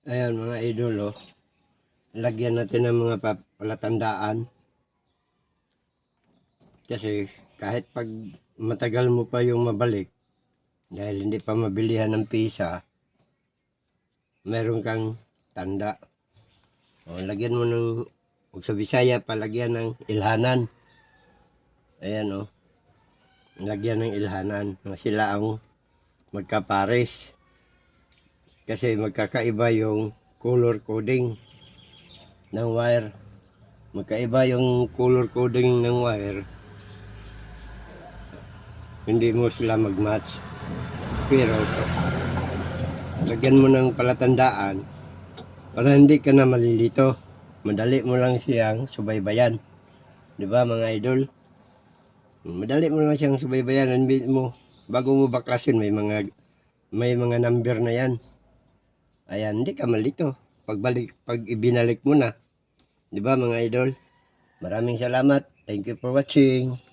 Ayan mga idol, oh. Lagyan natin ng mga palatandaan. Kasi kahit pag matagal mo pa yung mabalik, dahil hindi pa mabilihan ng pisa, meron kang tanda. O, lagyan mo ng, kung sa Bisaya, palagyan ng ilhanan. Ayan, oh. Lagyan ng ilhanan. Sila ang magkapares. Kasi magkakaiba yung color coding ng wire. Magkaiba yung color coding ng wire. Hindi mo sila mag-match. Pero lagyan mo ng palatandaan para hindi ka na malilito. Madali mo lang siyang subaybayan. Di ba mga idol? Madali mo lang siyang subaybayan. Mo, bago mo baklasin, may mga number na yan. Ayan, hindi ka malito. Pag ibinalik mo na. Di ba mga idol? Maraming salamat. Thank you for watching.